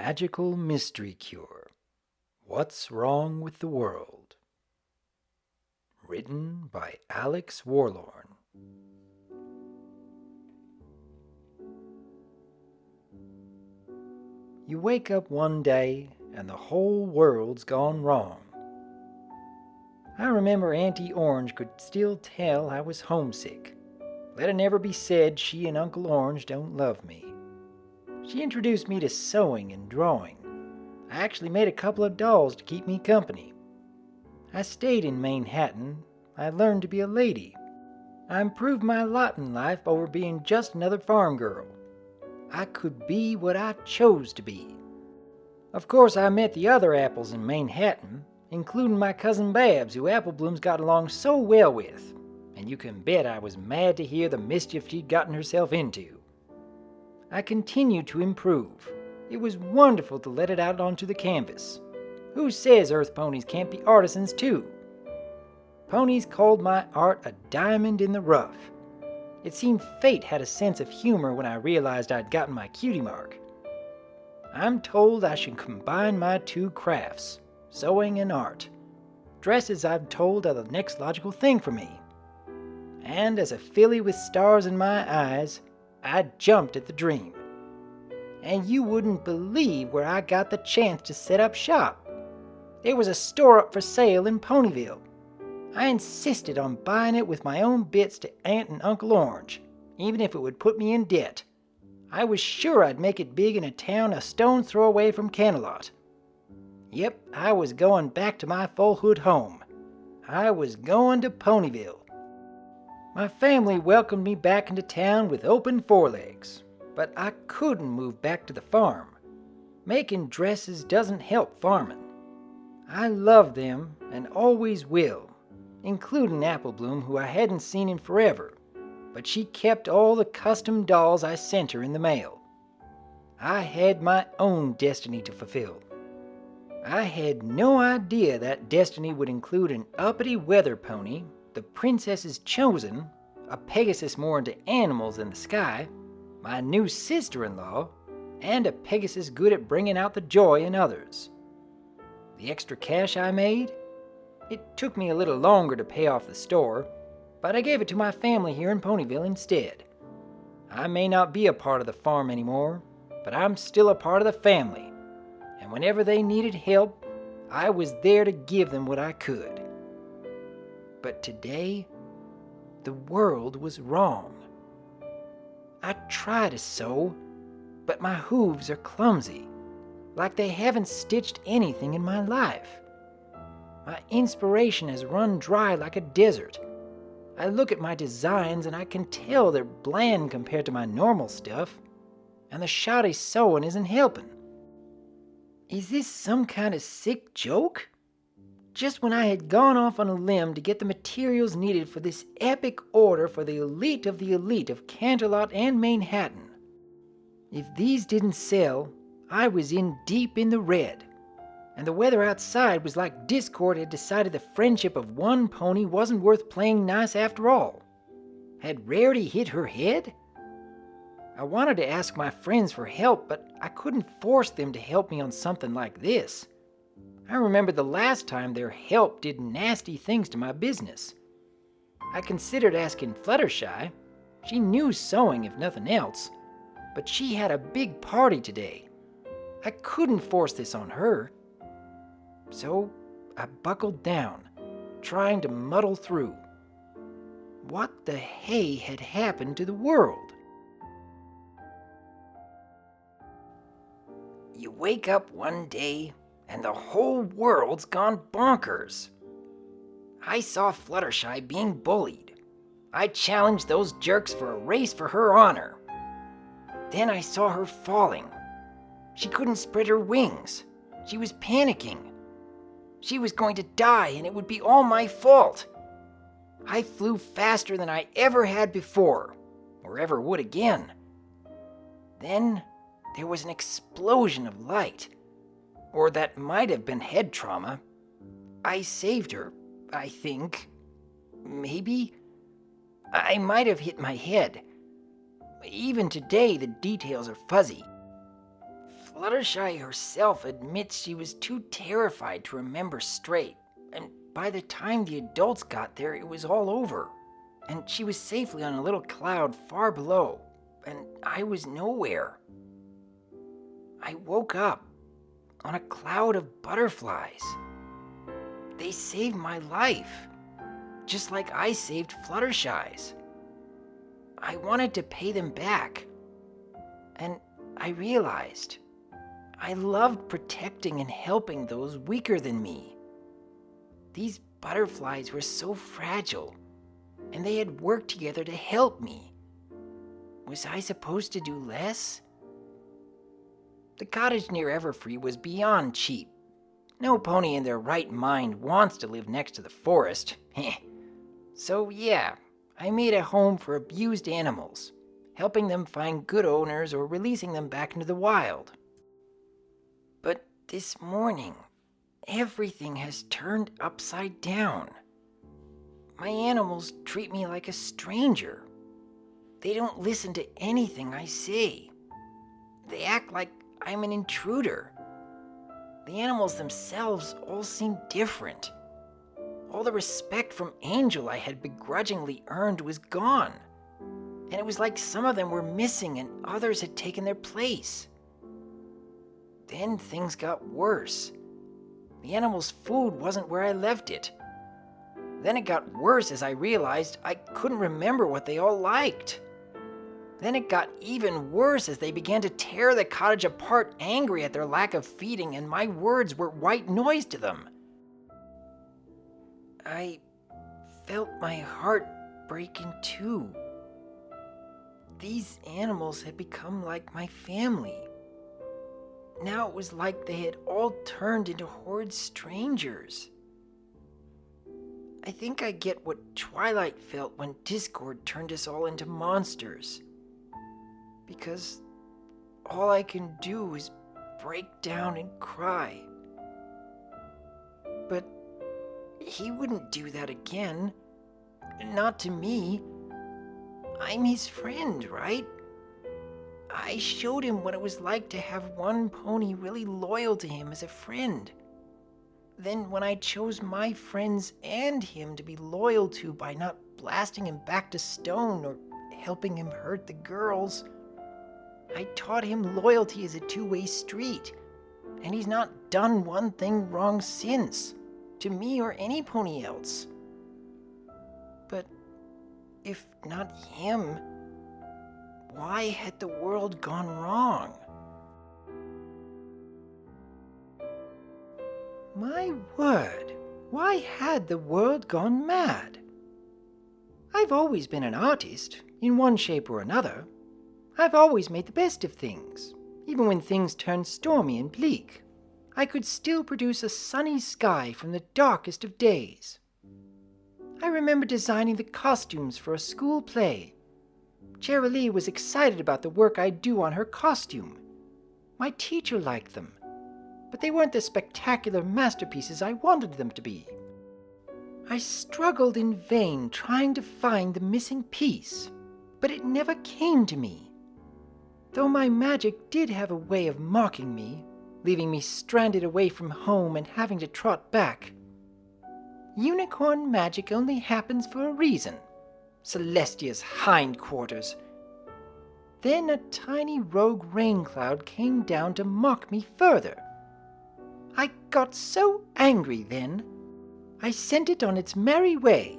Magical Mystery Cure. What's Wrong with the World? Written by Alex Warlorn. You wake up one day and the whole world's gone wrong. I remember Auntie Orange could still tell I was homesick. Let it never be said she and Uncle Orange don't love me. She introduced me to sewing and drawing. I actually made a couple of dolls to keep me company. I stayed in Manhattan. I learned to be a lady. I improved my lot in life over being just another farm girl. I could be what I chose to be. Of course, I met the other apples in Manhattan, including my cousin Babs, who Apple Blooms got along so well with. And you can bet I was mad to hear the mischief she'd gotten herself into. I continued to improve. It was wonderful to let it out onto the canvas. Who says earth ponies can't be artisans too? Ponies called my art a diamond in the rough. It seemed fate had a sense of humor when I realized I'd gotten my cutie mark. I'm told I should combine my two crafts, sewing and art. Dresses, I'm told, are the next logical thing for me. And as a filly with stars in my eyes, I jumped at the dream. And you wouldn't believe where I got the chance to set up shop. There was a store up for sale in Ponyville. I insisted on buying it with my own bits to Aunt and Uncle Orange, even if it would put me in debt. I was sure I'd make it big in a town a stone's throw away from Camelot. Yep, I was going back to my full-hood home. I was going to Ponyville. My family welcomed me back into town with open forelegs, but I couldn't move back to the farm. Making dresses doesn't help farming. I love them and always will, including Apple Bloom, who I hadn't seen in forever, but she kept all the custom dolls I sent her in the mail. I had my own destiny to fulfill. I had no idea that destiny would include an uppity weather pony, the princess's chosen, a Pegasus more into animals than the sky, my new sister-in-law, and a Pegasus good at bringing out the joy in others. The extra cash I made? It took me a little longer to pay off the store, but I gave it to my family here in Ponyville instead. I may not be a part of the farm anymore, but I'm still a part of the family, and whenever they needed help, I was there to give them what I could. But today, the world was wrong. I try to sew, but my hooves are clumsy, like they haven't stitched anything in my life. My inspiration has run dry like a desert. I look at my designs and I can tell they're bland compared to my normal stuff, and the shoddy sewing isn't helping. Is this some kind of sick joke? Just when I had gone off on a limb to get the materials needed for this epic order for the elite of Canterlot and Manhattan. If these didn't sell, I was in deep in the red. And the weather outside was like Discord had decided the friendship of one pony wasn't worth playing nice after all. Had Rarity hit her head? I wanted to ask my friends for help, but I couldn't force them to help me on something like this. I remember the last time their help did nasty things to my business. I considered asking Fluttershy. She knew sewing if nothing else, but she had a big party today. I couldn't force this on her. So I buckled down, trying to muddle through. What the hay had happened to the world? You wake up one day and the whole world's gone bonkers. I saw Fluttershy being bullied. I challenged those jerks for a race for her honor. Then I saw her falling. She couldn't spread her wings. She was panicking. She was going to die and it would be all my fault. I flew faster than I ever had before, or ever would again. Then there was an explosion of light. Or that might have been head trauma. I saved her, I think. Maybe. I might have hit my head. Even today, the details are fuzzy. Fluttershy herself admits she was too terrified to remember straight, and by the time the adults got there, it was all over, and she was safely on a little cloud far below, and I was nowhere. I woke up on a cloud of butterflies. They saved my life, just like I saved Fluttershy's. I wanted to pay them back, and I realized I loved protecting and helping those weaker than me. These butterflies were so fragile, and they had worked together to help me. Was I supposed to do less? The cottage near Everfree was beyond cheap. No pony in their right mind wants to live next to the forest. So yeah, I made a home for abused animals, helping them find good owners or releasing them back into the wild. But this morning, everything has turned upside down. My animals treat me like a stranger. They don't listen to anything I say. They act like I'm an intruder. The animals themselves all seem different. All the respect from Angel I had begrudgingly earned was gone. And it was like some of them were missing and others had taken their place. Then things got worse. The animals' food wasn't where I left it. Then it got worse as I realized I couldn't remember what they all liked. Then it got even worse as they began to tear the cottage apart, angry at their lack of feeding, and my words were white noise to them. I felt my heart break in two. These animals had become like my family. Now it was like they had all turned into horrid strangers. I think I get what Twilight felt when Discord turned us all into monsters. Because all I can do is break down and cry. But he wouldn't do that again. Not to me. I'm his friend, right? I showed him what it was like to have one pony really loyal to him as a friend. Then when I chose my friends and him to be loyal to by not blasting him back to stone or helping him hurt the girls, I taught him loyalty is a two-way street, and he's not done one thing wrong since, to me or any pony else. But if not him, why had the world gone wrong? My word, why had the world gone mad? I've always been an artist, in one shape or another. I've always made the best of things, even when things turned stormy and bleak. I could still produce a sunny sky from the darkest of days. I remember designing the costumes for a school play. Cherylee was excited about the work I'd do on her costume. My teacher liked them, but they weren't the spectacular masterpieces I wanted them to be. I struggled in vain trying to find the missing piece, but it never came to me. Though my magic did have a way of mocking me, leaving me stranded away from home and having to trot back. Unicorn magic only happens for a reason. Celestia's hindquarters. Then a tiny rogue rain cloud came down to mock me further. I got so angry then, I sent it on its merry way.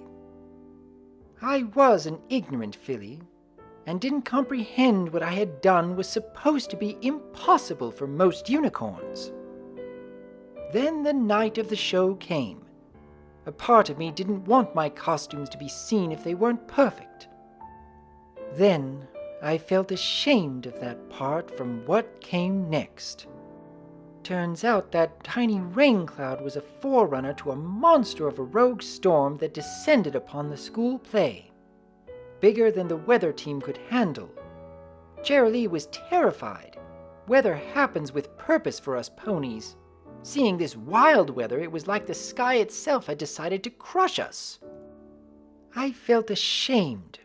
I was an ignorant filly, and didn't comprehend what I had done was supposed to be impossible for most unicorns. Then the night of the show came. A part of me didn't want my costumes to be seen if they weren't perfect. Then I felt ashamed of that part from what came next. Turns out that tiny rain cloud was a forerunner to a monster of a rogue storm that descended upon the school play. Bigger than the weather team could handle. Cherylee was terrified. Weather happens with purpose for us ponies. Seeing this wild weather, it was like the sky itself had decided to crush us. I felt ashamed,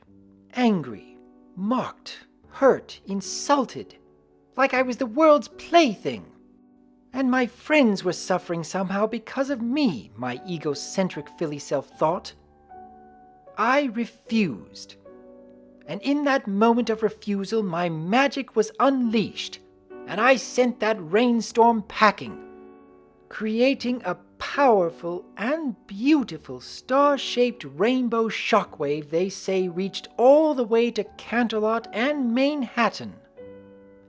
angry, mocked, hurt, insulted, like I was the world's plaything. And my friends were suffering somehow because of me, my egocentric filly self thought. I refused. And in that moment of refusal, my magic was unleashed, and I sent that rainstorm packing, creating a powerful and beautiful star-shaped rainbow shockwave they say reached all the way to Canterlot and Manhattan.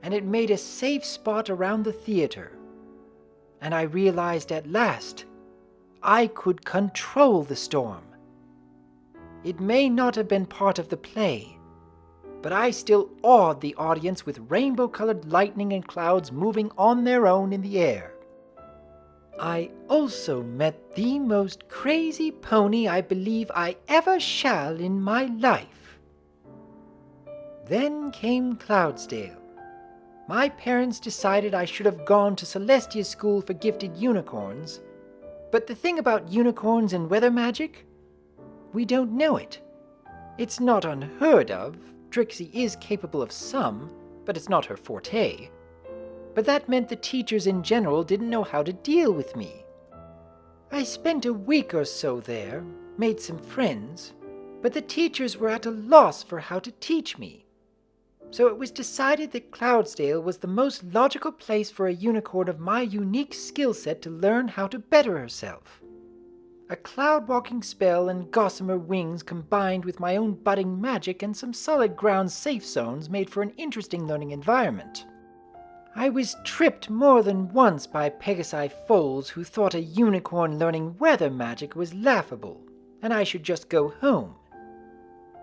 And it made a safe spot around the theater. And I realized at last I could control the storm. It may not have been part of the play, but I still awed the audience with rainbow-colored lightning and clouds moving on their own in the air. I also met the most crazy pony I believe I ever shall in my life. Then came Cloudsdale. My parents decided I should have gone to Celestia's school for gifted unicorns, but the thing about unicorns and weather magic? We don't know it. It's not unheard of. Trixie is capable of some, but it's not her forte. But that meant the teachers in general didn't know how to deal with me. I spent a week or so there, made some friends, but the teachers were at a loss for how to teach me. So it was decided that Cloudsdale was the most logical place for a unicorn of my unique skill set to learn how to better herself. A cloud-walking spell and gossamer wings combined with my own budding magic and some solid ground safe zones made for an interesting learning environment. I was tripped more than once by Pegasi foals who thought a unicorn learning weather magic was laughable, and I should just go home.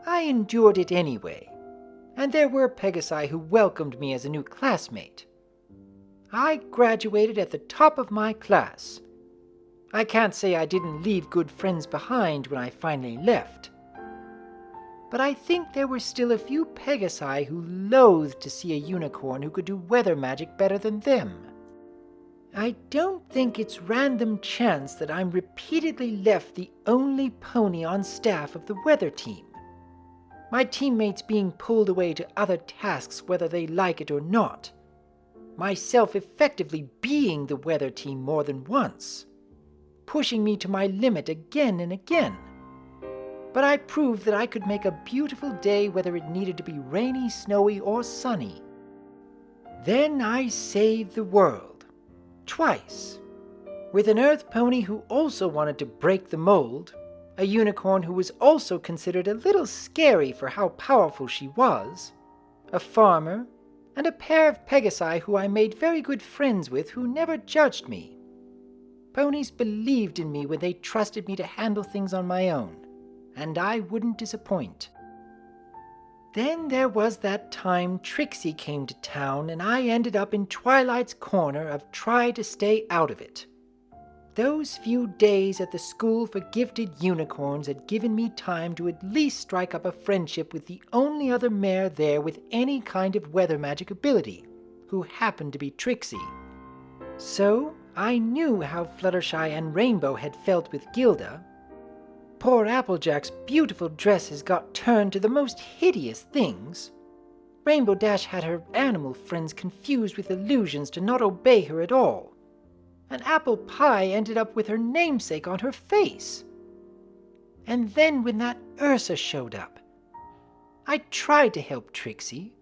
I endured it anyway, and there were Pegasi who welcomed me as a new classmate. I graduated at the top of my class. I can't say I didn't leave good friends behind when I finally left. But I think there were still a few Pegasi who loathed to see a unicorn who could do weather magic better than them. I don't think it's random chance that I'm repeatedly left the only pony on staff of the weather team. My teammates being pulled away to other tasks whether they like it or not. Myself effectively being the weather team more than once, pushing me to my limit again and again. But I proved that I could make a beautiful day whether it needed to be rainy, snowy, or sunny. Then I saved the world. Twice. With an earth pony who also wanted to break the mold, a unicorn who was also considered a little scary for how powerful she was, a farmer, and a pair of Pegasi who I made very good friends with who never judged me. Ponies believed in me when they trusted me to handle things on my own, and I wouldn't disappoint. Then there was that time Trixie came to town and I ended up in Twilight's corner of try to stay out of it. Those few days at the school for gifted unicorns had given me time to at least strike up a friendship with the only other mare there with any kind of weather magic ability, who happened to be Trixie. So I knew how Fluttershy and Rainbow had felt with Gilda. Poor Applejack's beautiful dresses got turned to the most hideous things. Rainbow Dash had her animal friends confused with illusions to not obey her at all. And Apple Pie ended up with her namesake on her face. And then when that Ursa showed up, I tried to help Trixie.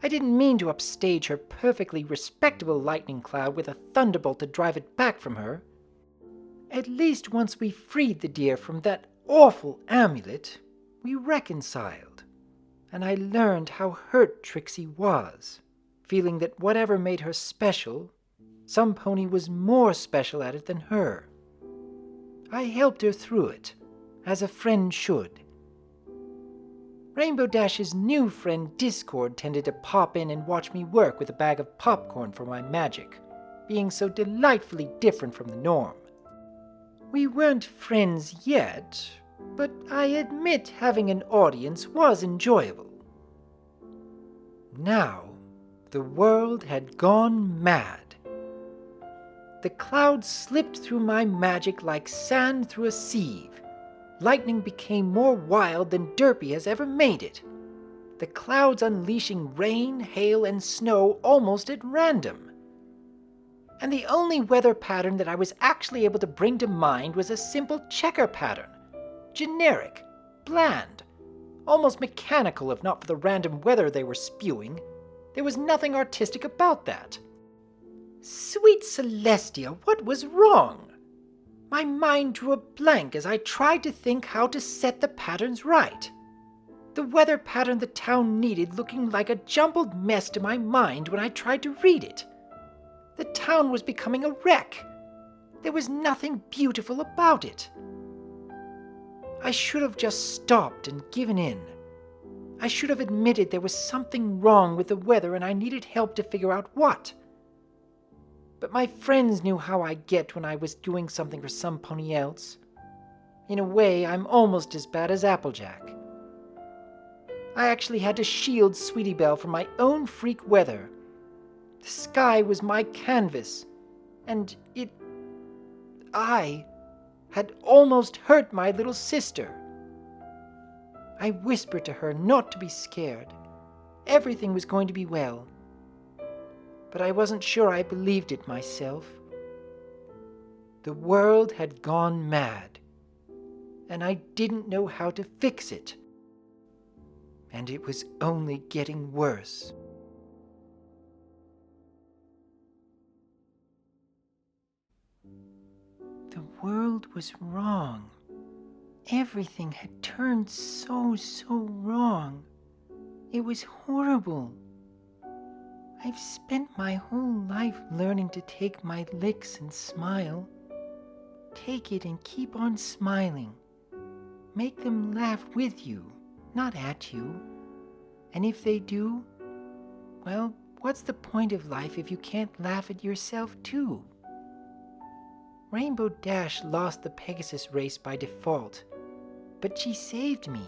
I didn't mean to upstage her perfectly respectable lightning cloud with a thunderbolt to drive it back from her. At least once we freed the deer from that awful amulet, we reconciled, and I learned how hurt Trixie was, feeling that whatever made her special, some pony was more special at it than her. I helped her through it, as a friend should. Rainbow Dash's new friend Discord tended to pop in and watch me work with a bag of popcorn for my magic, being so delightfully different from the norm. We weren't friends yet, but I admit having an audience was enjoyable. Now, the world had gone mad. The clouds slipped through my magic like sand through a sieve. Lightning became more wild than Derpy has ever made it. the clouds unleashing rain, hail, and snow almost at random. And the only weather pattern that I was actually able to bring to mind was a simple checker pattern. Generic, bland, almost mechanical if not for the random weather they were spewing. There was nothing artistic about that. Sweet Celestia, what was wrong? My mind drew a blank as I tried to think how to set the patterns right. The weather pattern the town needed looking like a jumbled mess to my mind when I tried to read it. The town was becoming a wreck. There was nothing beautiful about it. I should have just stopped and given in. I should have admitted there was something wrong with the weather and I needed help to figure out what. But my friends knew how I get when I was doing something for some pony else. In a way, I'm almost as bad as Applejack. I actually had to shield Sweetie Belle from my own freak weather. The sky was my canvas, and I had almost hurt my little sister. I whispered to her not to be scared. Everything was going to be well. But I wasn't sure I believed it myself. The world had gone mad, and I didn't know how to fix it. And it was only getting worse. The world was wrong. Everything had turned so wrong. It was horrible. I've spent my whole life learning to take my licks and smile. Take it and keep on smiling. Make them laugh with you, not at you. And if they do, well, what's the point of life if you can't laugh at yourself too? Rainbow Dash lost the Pegasus race by default, but she saved me.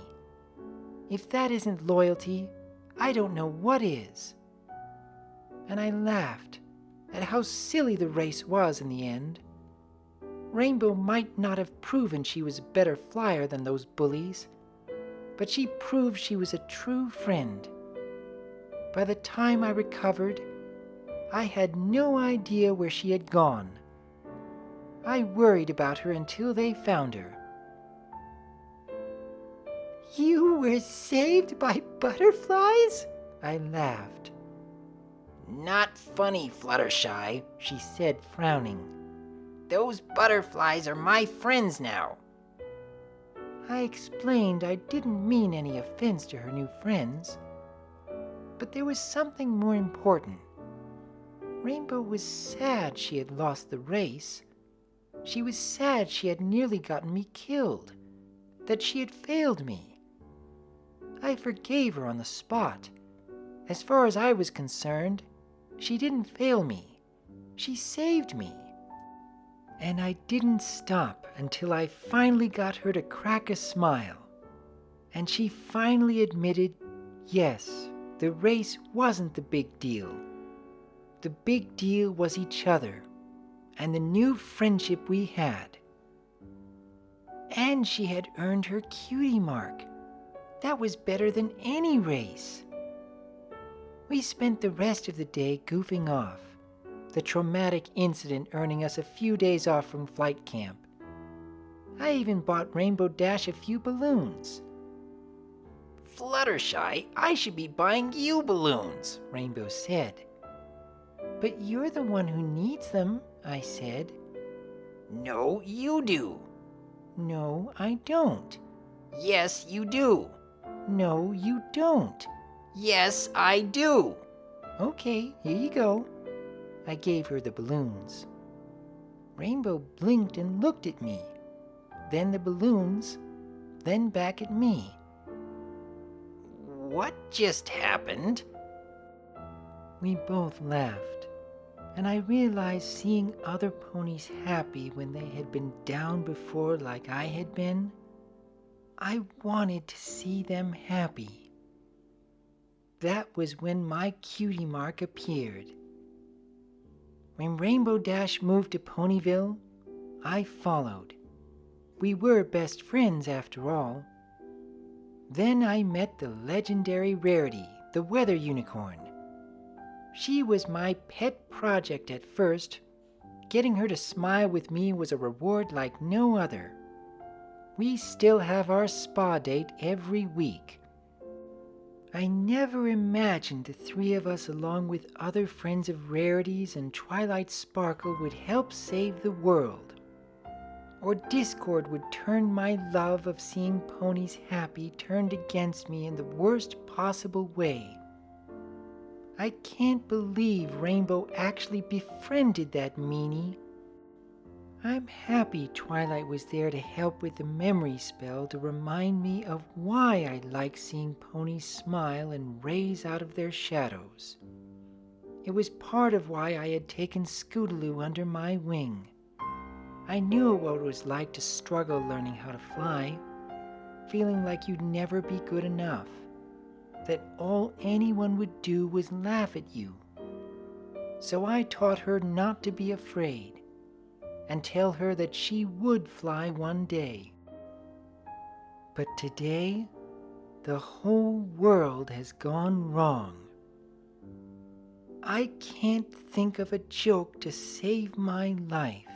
If that isn't loyalty, I don't know what is. And I laughed at how silly the race was in the end. Rainbow might not have proven she was a better flyer than those bullies, but she proved she was a true friend. By the time I recovered, I had no idea where she had gone. I worried about her until they found her. You were saved by butterflies? I laughed. Not funny, Fluttershy, she said, frowning. Those butterflies are my friends now. I explained I didn't mean any offense to her new friends. But there was something more important. Rainbow was sad she had lost the race. She was sad she had nearly gotten me killed, that she had failed me. I forgave her on the spot. As far as I was concerned, she didn't fail me. She saved me. And I didn't stop until I finally got her to crack a smile. And she finally admitted, yes, the race wasn't the big deal. The big deal was each other and the new friendship we had. And she had earned her cutie mark. That was better than any race. We spent the rest of the day goofing off, the traumatic incident earning us a few days off from flight camp. I even bought Rainbow Dash a few balloons. Fluttershy, I should be buying you balloons, Rainbow said. But you're the one who needs them, I said. No, you do. No, I don't. Yes, you do. No, you don't. Yes, I do. Okay, here you go. I gave her the balloons. Rainbow blinked and looked at me, then the balloons, then back at me. What just happened? We both laughed, and I realized seeing other ponies happy when they had been down before like I had been, I wanted to see them happy. That was when my cutie mark appeared. When Rainbow Dash moved to Ponyville, I followed. We were best friends after all. Then I met the legendary Rarity, the weather unicorn. She was my pet project at first. Getting her to smile with me was a reward like no other. We still have our spa date every week. I never imagined the three of us, along with other friends of Rarity's and Twilight Sparkle, would help save the world. Or discord would turn my love of seeing ponies happy turned against me in the worst possible way. I can't believe Rainbow actually befriended that meanie. I'm happy Twilight was there to help with the memory spell to remind me of why I like seeing ponies smile and raise out of their shadows. It was part of why I had taken Scootaloo under my wing. I knew what it was like to struggle learning how to fly, feeling like you'd never be good enough, that all anyone would do was laugh at you. So I taught her not to be afraid, and tell her that she would fly one day. But today, the whole world has gone wrong. I can't think of a joke to save my life.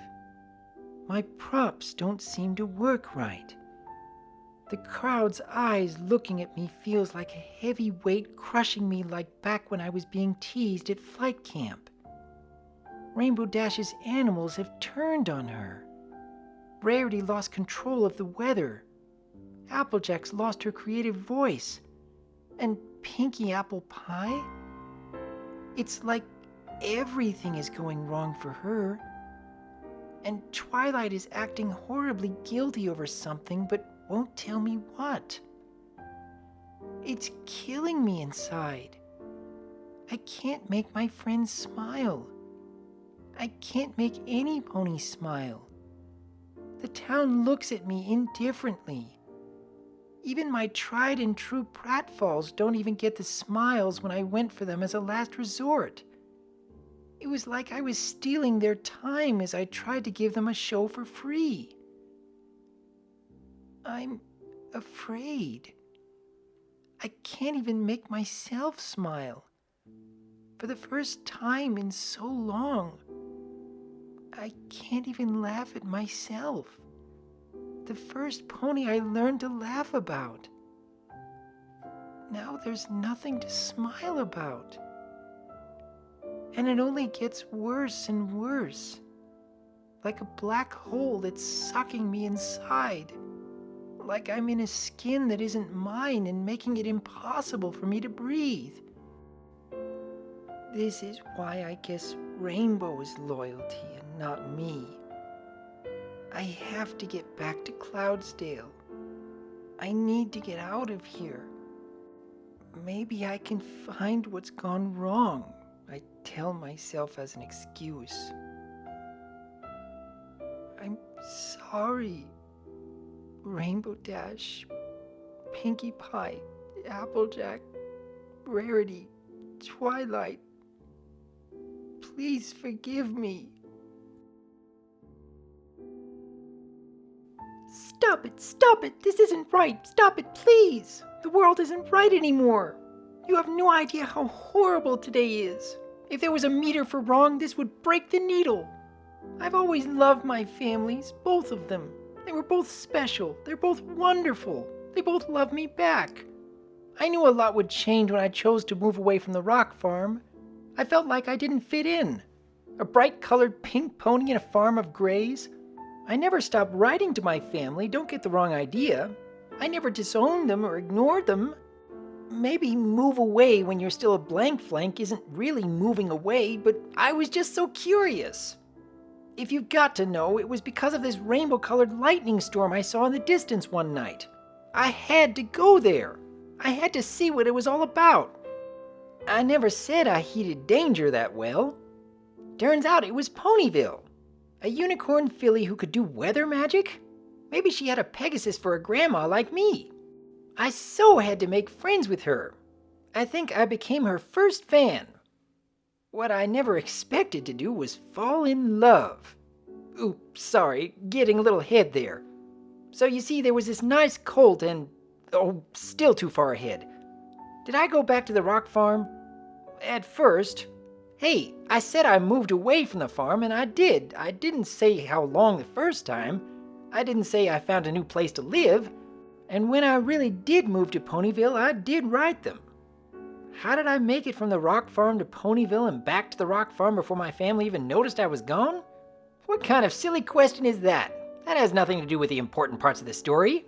My props don't seem to work right. The crowd's eyes looking at me feels like a heavy weight crushing me, like back when I was being teased at flight camp. Rainbow Dash's animals have turned on her. Rarity lost control of the weather. Applejack's lost her creative voice. And Pinkie Apple Pie? It's like everything is going wrong for her. And Twilight is acting horribly guilty over something, but won't tell me what. It's killing me inside. I can't make my friends smile. I can't make any pony smile. The town looks at me indifferently. Even my tried and true pratfalls don't even get the smiles when I went for them as a last resort. It was like I was stealing their time as I tried to give them a show for free. I'm afraid. I can't even make myself smile. For the first time in so long, I can't even laugh at myself. The first pony I learned to laugh about. Now there's nothing to smile about. And it only gets worse and worse. Like a black hole that's sucking me inside. Like I'm in a skin that isn't mine and making it impossible for me to breathe. This is why I guess Rainbow is loyalty and not me. I have to get back to Cloudsdale. I need to get out of here. Maybe I can find what's gone wrong, I tell myself as an excuse. I'm sorry, Rainbow Dash, Pinkie Pie, Applejack, Rarity, Twilight. Please forgive me. Stop it, this isn't right, stop it, please. The world isn't right anymore. You have no idea how horrible today is. If there was a meter for wrong, this would break the needle. I've always loved my families, both of them. They were both special, they're both wonderful. They both love me back. I knew a lot would change when I chose to move away from the rock farm. I felt like I didn't fit in. A bright-colored pink pony in a farm of grays. I never stopped writing to my family, don't get the wrong idea. I never disowned them or ignored them. Maybe move away when you're still a blank flank isn't really moving away, but I was just so curious. If you've got to know, it was because of this rainbow-colored lightning storm I saw in the distance one night. I had to go there. I had to see what it was all about. I never said I heeded danger that well. Turns out it was Ponyville. A unicorn filly who could do weather magic? Maybe she had a Pegasus for a grandma like me. I so had to make friends with her. I think I became her first fan. What I never expected to do was fall in love. Oops, sorry, getting a little ahead there. So you see, there was this nice colt and, Oh, still too far ahead. Did I go back to the rock farm? At first. Hey, I said I moved away from the farm, and I did. I didn't say how long the first time. I didn't say I found a new place to live. And when I really did move to Ponyville, I did write them. How did I make it from the rock farm to Ponyville and back to the rock farm before my family even noticed I was gone? What kind of silly question is that? That has nothing to do with the important parts of the story.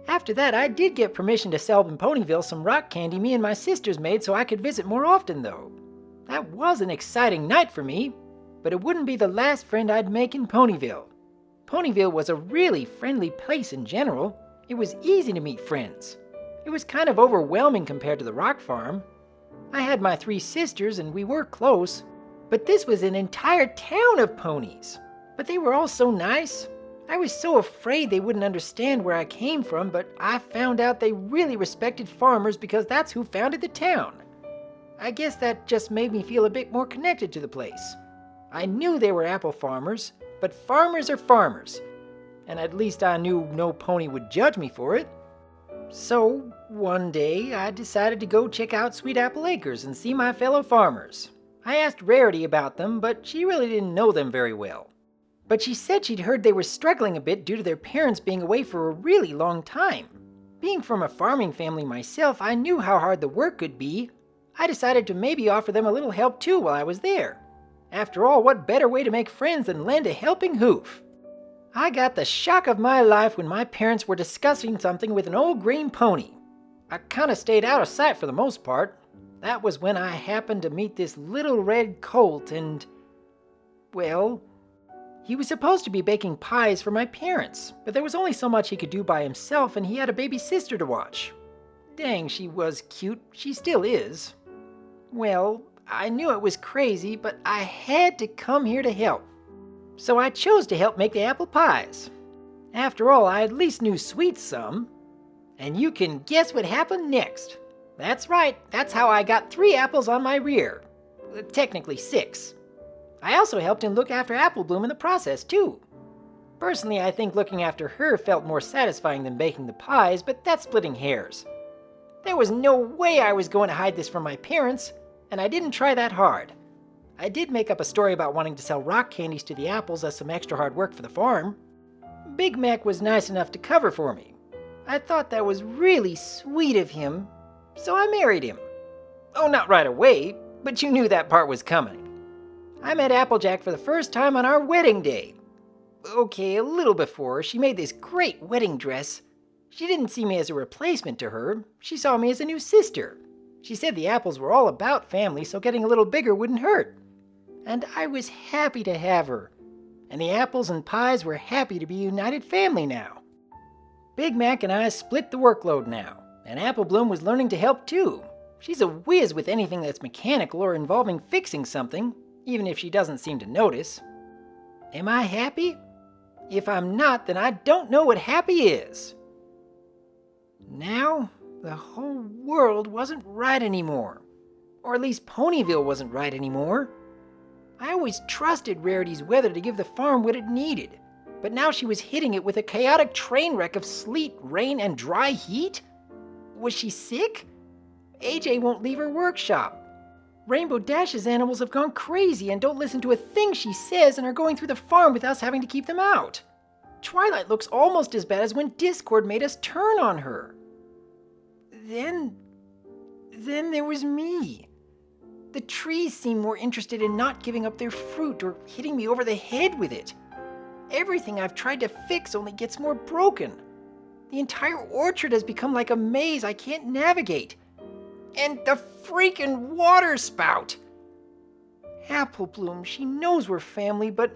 After that, I did get permission to sell in Ponyville some rock candy me and my sisters made so I could visit more often, though. That was an exciting night for me, but it wouldn't be the last friend I'd make in Ponyville. Ponyville was a really friendly place in general. It was easy to meet friends. It was kind of overwhelming compared to the rock farm. I had my 3 sisters and we were close, but this was an entire town of ponies. But they were all so nice. I was so afraid they wouldn't understand where I came from, but I found out they really respected farmers because that's who founded the town. I guess that just made me feel a bit more connected to the place. I knew they were apple farmers, but farmers are farmers. And at least I knew no pony would judge me for it. So, one day, I decided to go check out Sweet Apple Acres and see my fellow farmers. I asked Rarity about them, but she really didn't know them very well. But she said she'd heard they were struggling a bit due to their parents being away for a really long time. Being from a farming family myself, I knew how hard the work could be. I decided to maybe offer them a little help too while I was there. After all, what better way to make friends than lend a helping hoof? I got the shock of my life when my parents were discussing something with an old green pony. I kinda stayed out of sight for the most part. That was when I happened to meet this little red colt and, well, he was supposed to be baking pies for my parents, but there was only so much he could do by himself and he had a baby sister to watch. Dang, she was cute. She still is. Well, I knew it was crazy, but I had to come here to help. So I chose to help make the apple pies. After all, I at least knew sweets some. And you can guess what happened next. That's right, that's how I got 3 apples on my rear. Technically 6. I also helped him look after Apple Bloom in the process, too. Personally, I think looking after her felt more satisfying than baking the pies, but that's splitting hairs. There was no way I was going to hide this from my parents, and I didn't try that hard. I did make up a story about wanting to sell rock candies to the apples as some extra hard work for the farm. Big Mac was nice enough to cover for me. I thought that was really sweet of him, so I married him. Oh, not right away, but you knew that part was coming. I met Applejack for the first time on our wedding day. Okay, a little before, she made this great wedding dress. She didn't see me as a replacement to her. She saw me as a new sister. She said the apples were all about family, so getting a little bigger wouldn't hurt. And I was happy to have her. And the apples and pies were happy to be a united family now. Big Mac and I split the workload now, and Apple Bloom was learning to help too. She's a whiz with anything that's mechanical or involving fixing something, even if she doesn't seem to notice. Am I happy? If I'm not, then I don't know what happy is. Now, the whole world wasn't right anymore. Or at least Ponyville wasn't right anymore. I always trusted Rarity's weather to give the farm what it needed, but now she was hitting it with a chaotic train wreck of sleet, rain, and dry heat? Was she sick? AJ won't leave her workshop. Rainbow Dash's animals have gone crazy and don't listen to a thing she says and are going through the farm with us having to keep them out. Twilight looks almost as bad as when Discord made us turn on her. Then there was me. The trees seem more interested in not giving up their fruit or hitting me over the head with it. Everything I've tried to fix only gets more broken. The entire orchard has become like a maze I can't navigate. And the freaking water spout! Apple Bloom, she knows we're family, but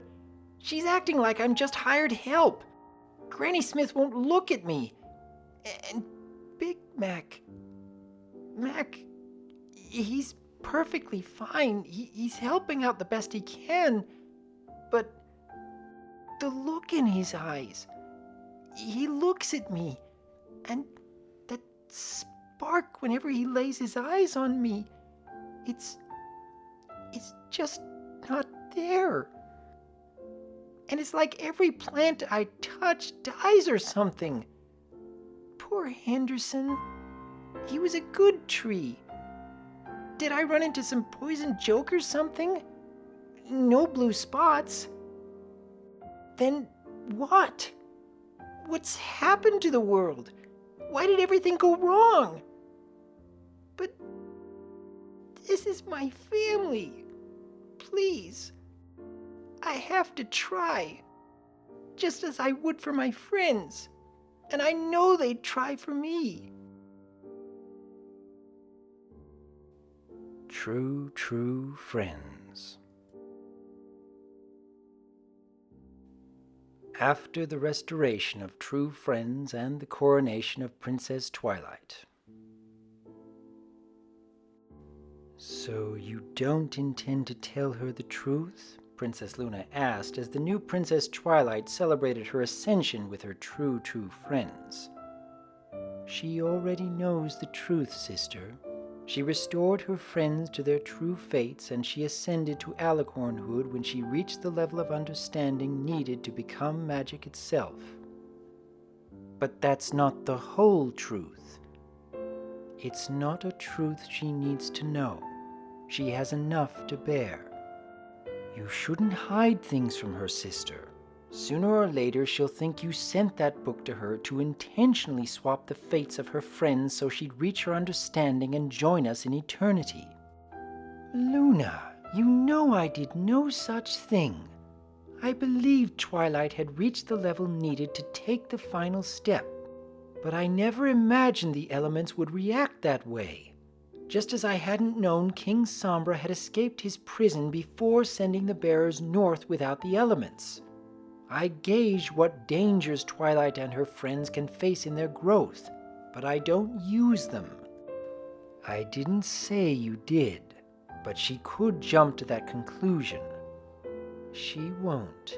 she's acting like I'm just hired help. Granny Smith won't look at me. And Big Mac... he's perfectly fine. He's helping out the best he can. But the look in his eyes... He looks at me, and that spark whenever he lays his eyes on me, it's just not there. And it's like every plant I touch dies or something. Poor Poor Henderson. He was a good tree. Did I run into some poison joke or something? No blue spots. Then what? What's happened to the world? Why did everything go wrong? But this is my family. Please. I have to try. Just as I would for my friends. And I know they'd try for me. True, true friends. After the restoration of true friends and the coronation of Princess Twilight. So you don't intend to tell her the truth? Princess Luna asked as the new Princess Twilight celebrated her ascension with her true, true friends. She already knows the truth, sister. She restored her friends to their true fates, and she ascended to alicornhood when she reached the level of understanding needed to become magic itself. But that's not the whole truth. It's not a truth she needs to know. She has enough to bear. You shouldn't hide things from her, sister. Sooner or later she'll think you sent that book to her to intentionally swap the fates of her friends so she'd reach her understanding and join us in eternity. Luna, you know I did no such thing. I believed Twilight had reached the level needed to take the final step, but I never imagined the elements would react that way. Just as I hadn't known King Sombra had escaped his prison before sending the bearers north without the elements. I gauge what dangers Twilight and her friends can face in their growth, but I don't use them. I didn't say you did, but she could jump to that conclusion. She won't.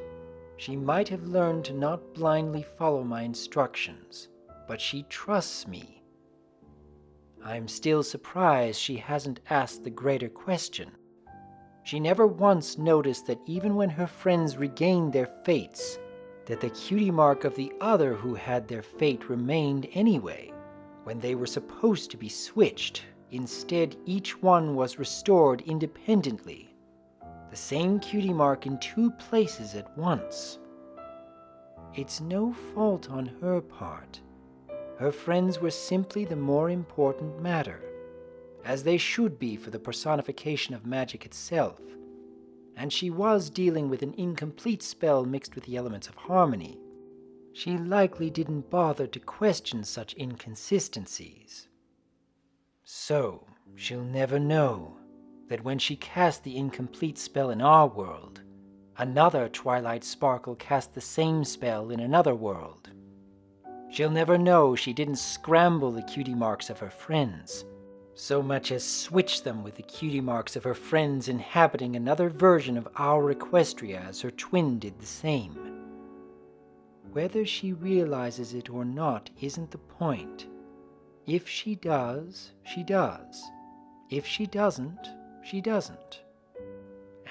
She might have learned to not blindly follow my instructions, but she trusts me. I'm still surprised she hasn't asked the greater question. She never once noticed that even when her friends regained their fates, that the cutie mark of the other who had their fate remained anyway. When they were supposed to be switched, instead each one was restored independently. The same cutie mark in two places at once. It's no fault on her part. Her friends were simply the more important matter, as they should be for the personification of magic itself, and she was dealing with an incomplete spell mixed with the elements of harmony. She likely didn't bother to question such inconsistencies. So, she'll never know that when she cast the incomplete spell in our world, another Twilight Sparkle cast the same spell in another world. She'll never know she didn't scramble the cutie marks of her friends, so much as switch them with the cutie marks of her friends inhabiting another version of our Equestria as her twin did the same. Whether she realizes it or not isn't the point. If she does, she does. If she doesn't, she doesn't.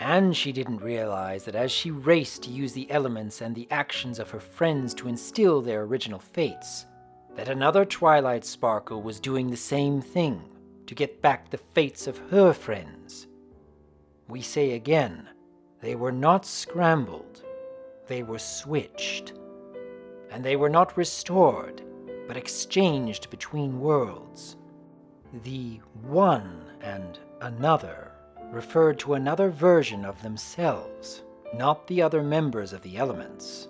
And she didn't realize that as she raced to use the elements and the actions of her friends to instill their original fates, that another Twilight Sparkle was doing the same thing to get back the fates of her friends. We say again, they were not scrambled, they were switched. And they were not restored, but exchanged between worlds. The one and another referred to another version of themselves, not the other members of the elements.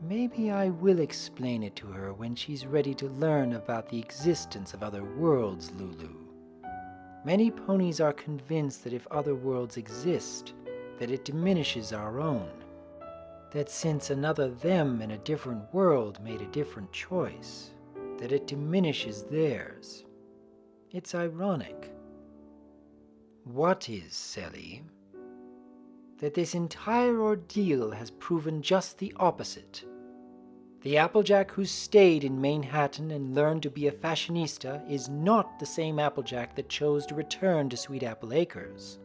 Maybe I will explain it to her when she's ready to learn about the existence of other worlds, Lulu. Many ponies are convinced that if other worlds exist, that it diminishes our own. That since another them in a different world made a different choice, that it diminishes theirs. It's ironic. What is, Sally? That this entire ordeal has proven just the opposite. The Applejack who stayed in Manhattan and learned to be a fashionista is not the same Applejack that chose to return to Sweet Apple Acres.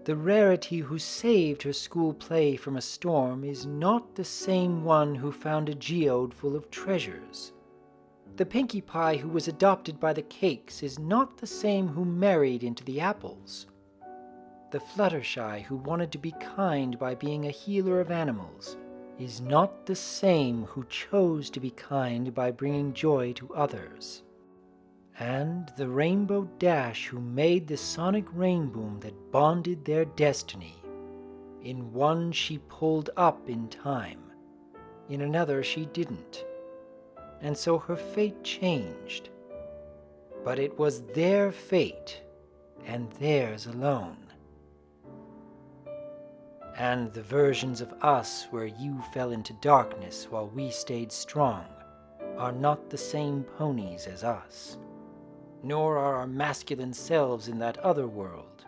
The Rarity who saved her school play from a storm is not the same one who found a geode full of treasures. The Pinkie Pie who was adopted by the cakes is not the same who married into the apples. The Fluttershy who wanted to be kind by being a healer of animals is not the same who chose to be kind by bringing joy to others. And the Rainbow Dash who made the sonic rainboom that bonded their destiny. In one she pulled up in time, in another she didn't, and so her fate changed. But it was their fate, and theirs alone. And the versions of us where you fell into darkness while we stayed strong are not the same ponies as us, nor are our masculine selves in that other world.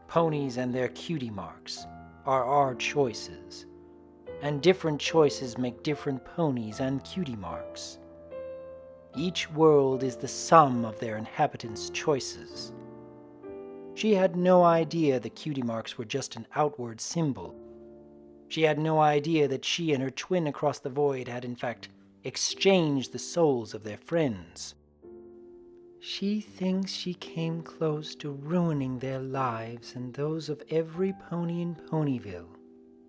Ponies and their cutie marks are our choices, and different choices make different ponies and cutie marks. Each world is the sum of their inhabitants' choices. She had no idea the cutie marks were just an outward symbol. She had no idea that she and her twin across the void had in fact exchanged the souls of their friends. She thinks she came close to ruining their lives and those of every pony in Ponyville,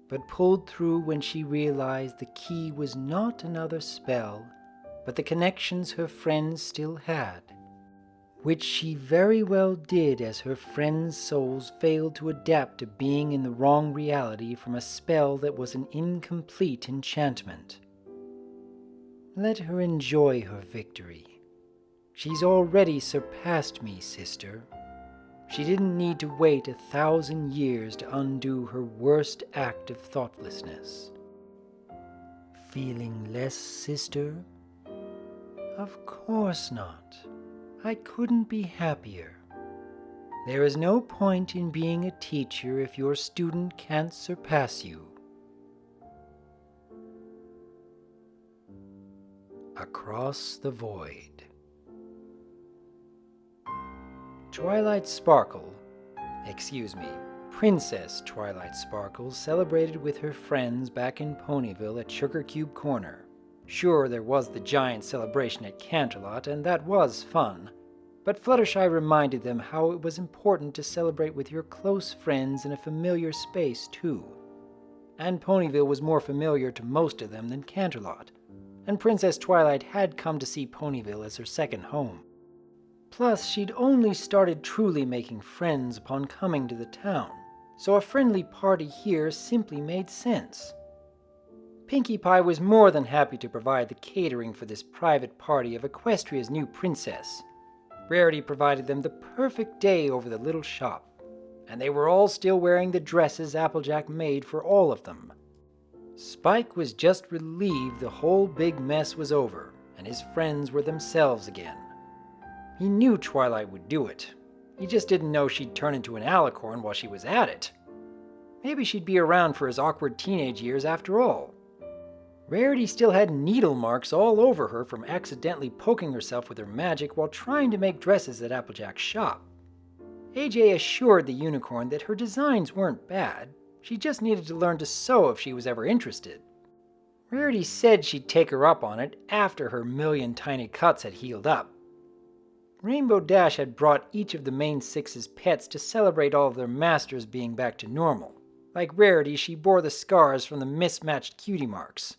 but pulled through when she realized the key was not another spell, but the connections her friends still had, which she very well did as her friends' souls failed to adapt to being in the wrong reality from a spell that was an incomplete enchantment. Let her enjoy her victory. She's already surpassed me, sister. She didn't need to wait 1,000 years to undo her worst act of thoughtlessness. Feeling less, sister? Of course not. I couldn't be happier. There is no point in being a teacher if your student can't surpass you. Across the Void. Twilight Sparkle, Princess Twilight Sparkle celebrated with her friends back in Ponyville at Sugar Cube Corner. Sure, there was the giant celebration at Canterlot, and that was fun, but Fluttershy reminded them how it was important to celebrate with your close friends in a familiar space, too. And Ponyville was more familiar to most of them than Canterlot, and Princess Twilight had come to see Ponyville as her second home. Plus, she'd only started truly making friends upon coming to the town, so a friendly party here simply made sense. Pinkie Pie was more than happy to provide the catering for this private party of Equestria's new princess. Rarity provided them the perfect day over the little shop, and they were all still wearing the dresses Applejack made for all of them. Spike was just relieved the whole big mess was over, and his friends were themselves again. He knew Twilight would do it. He just didn't know she'd turn into an alicorn while she was at it. Maybe she'd be around for his awkward teenage years after all. Rarity still had needle marks all over her from accidentally poking herself with her magic while trying to make dresses at Applejack's shop. AJ assured the unicorn that her designs weren't bad. She just needed to learn to sew if she was ever interested. Rarity said she'd take her up on it after her million tiny cuts had healed up. Rainbow Dash had brought each of the main six's pets to celebrate all of their masters being back to normal. Like Rarity, she bore the scars from the mismatched cutie marks.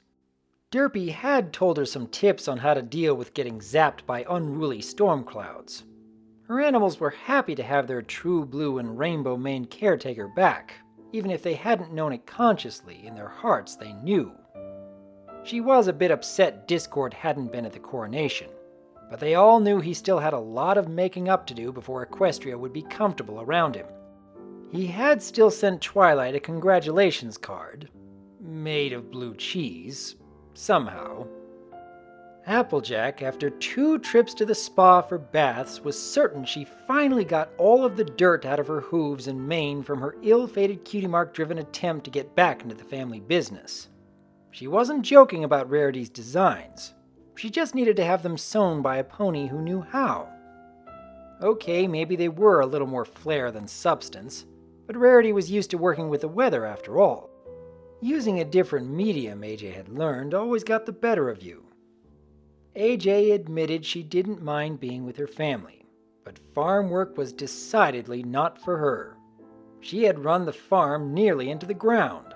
Derpy had told her some tips on how to deal with getting zapped by unruly storm clouds. Her animals were happy to have their true blue and rainbow maned caretaker back, even if they hadn't known it consciously. In their hearts they knew. She was a bit upset Discord hadn't been at the coronation, but they all knew he still had a lot of making up to do before Equestria would be comfortable around him. He had still sent Twilight a congratulations card, made of blue cheese, somehow. Applejack, after 2 trips to the spa for baths, was certain she finally got all of the dirt out of her hooves and mane from her ill-fated cutie mark-driven attempt to get back into the family business. She wasn't joking about Rarity's designs. She just needed to have them sewn by a pony who knew how. Okay, maybe they were a little more flair than substance, but Rarity was used to working with the weather after all. Using a different medium, AJ had learned, always got the better of you. AJ admitted she didn't mind being with her family, but farm work was decidedly not for her. She had run the farm nearly into the ground.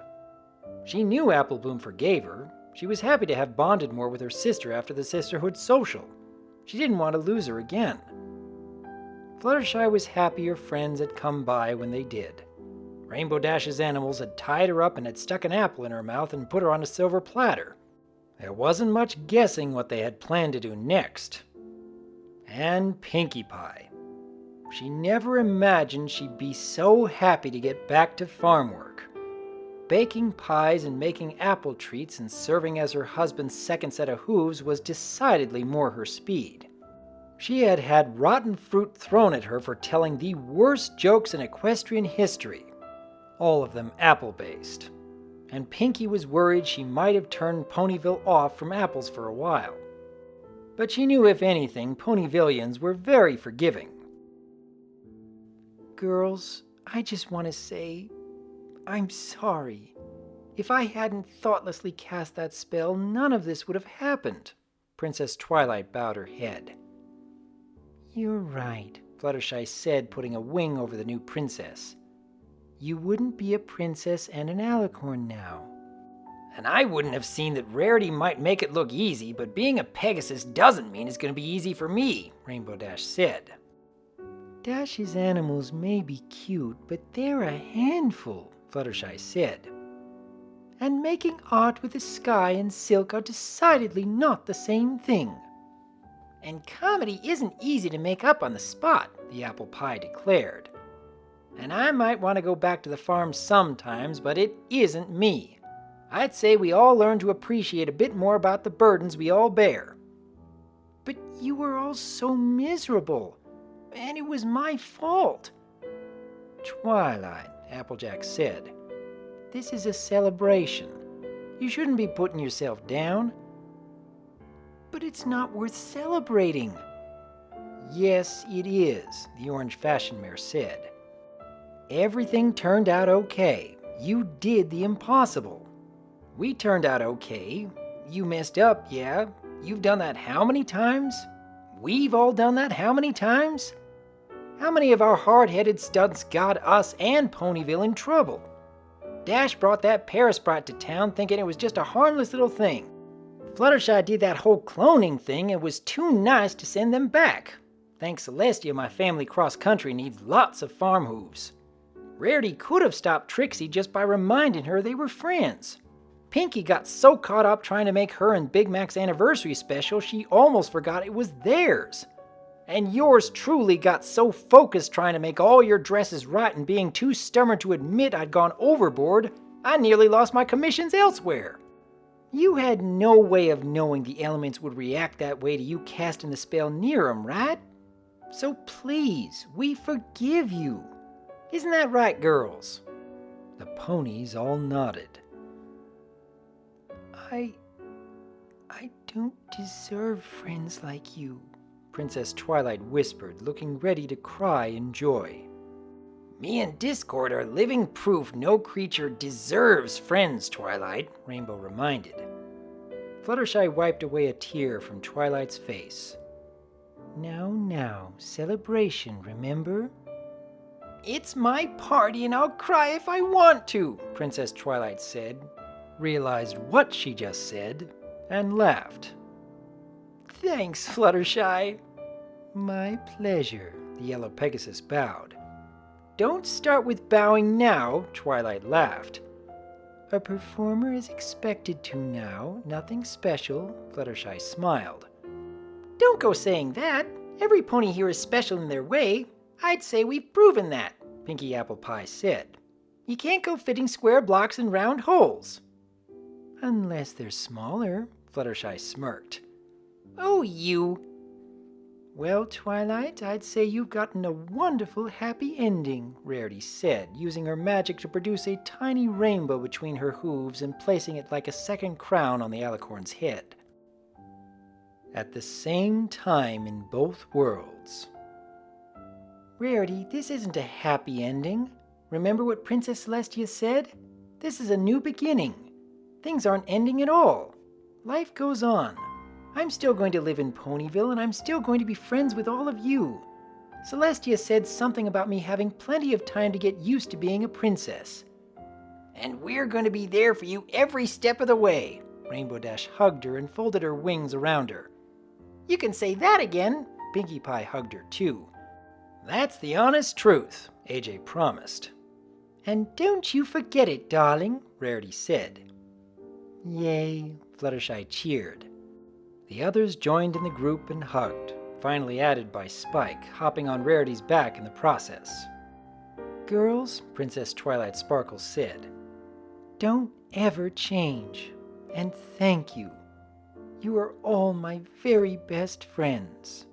She knew Applebloom forgave her. She was happy to have bonded more with her sister after the sisterhood social. She didn't want to lose her again. Fluttershy was happy her friends had come by when they did. Rainbow Dash's animals had tied her up and had stuck an apple in her mouth and put her on a silver platter. There wasn't much guessing what they had planned to do next. And Pinkie Pie. She never imagined she'd be so happy to get back to farm work. Baking pies and making apple treats and serving as her husband's second set of hooves was decidedly more her speed. She had had rotten fruit thrown at her for telling the worst jokes in equestrian history, all of them apple-based. And Pinkie was worried she might have turned Ponyville off from apples for a while. But she knew if anything, Ponyvillians were very forgiving. Girls, I just want to say, I'm sorry. If I hadn't thoughtlessly cast that spell, none of this would have happened. Princess Twilight bowed her head. You're right, Fluttershy said, putting a wing over the new princess. You wouldn't be a princess and an alicorn now. And I wouldn't have seen that Rarity might make it look easy, but being a Pegasus doesn't mean it's going to be easy for me, Rainbow Dash said. Dash's animals may be cute, but they're a handful, Fluttershy said. And making art with the sky and silk are decidedly not the same thing. And comedy isn't easy to make up on the spot, the apple pie declared. And I might want to go back to the farm sometimes, but it isn't me. I'd say we all learn to appreciate a bit more about the burdens we all bear. But you were all so miserable, and it was my fault. Twilight, Applejack said. This is a celebration. You shouldn't be putting yourself down. But it's not worth celebrating. Yes, it is, the orange fashion mare said. Everything turned out okay. You did the impossible. We turned out okay. You messed up, yeah. You've done that how many times? We've all done that how many times? How many of our hard-headed stunts got us and Ponyville in trouble? Dash brought that Parasprite to town thinking it was just a harmless little thing. Fluttershy did that whole cloning thing and was too nice to send them back. Thanks Celestia, my family cross-country needs lots of farm hooves. Rarity could have stopped Trixie just by reminding her they were friends. Pinkie got so caught up trying to make her and Big Mac's anniversary special she almost forgot it was theirs. And yours truly got so focused trying to make all your dresses right and being too stubborn to admit I'd gone overboard, I nearly lost my commissions elsewhere. You had no way of knowing the elements would react that way to you casting the spell near them, right? So please, we forgive you. Isn't that right, girls? The ponies all nodded. I don't deserve friends like you, Princess Twilight whispered, looking ready to cry in joy. Me and Discord are living proof no creature deserves friends, Twilight, Rainbow reminded. Fluttershy wiped away a tear from Twilight's face. Now, celebration, remember? It's my party and I'll cry if I want to, Princess Twilight said, realized what she just said, and laughed. Thanks, Fluttershy. My pleasure, the yellow Pegasus bowed. Don't start with bowing now, Twilight laughed. A performer is expected to now, nothing special, Fluttershy smiled. Don't go saying that. Every pony here is special in their way. I'd say we've proven that, Pinkie Apple Pie said. You can't go fitting square blocks in round holes. Unless they're smaller, Fluttershy smirked. Oh, you! Well, Twilight, I'd say you've gotten a wonderful happy ending, Rarity said, using her magic to produce a tiny rainbow between her hooves and placing it like a second crown on the alicorn's head. At the same time in both worlds. Rarity, this isn't a happy ending. Remember what Princess Celestia said? This is a new beginning. Things aren't ending at all. Life goes on. I'm still going to live in Ponyville, and I'm still going to be friends with all of you. Celestia said something about me having plenty of time to get used to being a princess. And we're going to be there for you every step of the way. Rainbow Dash hugged her and folded her wings around her. You can say that again. Pinkie Pie hugged her too. That's the honest truth, AJ promised. And don't you forget it, darling, Rarity said. Yay, Fluttershy cheered. The others joined in the group and hugged, finally added by Spike, hopping on Rarity's back in the process. Girls, Princess Twilight Sparkles said, don't ever change, and thank you. You are all my very best friends.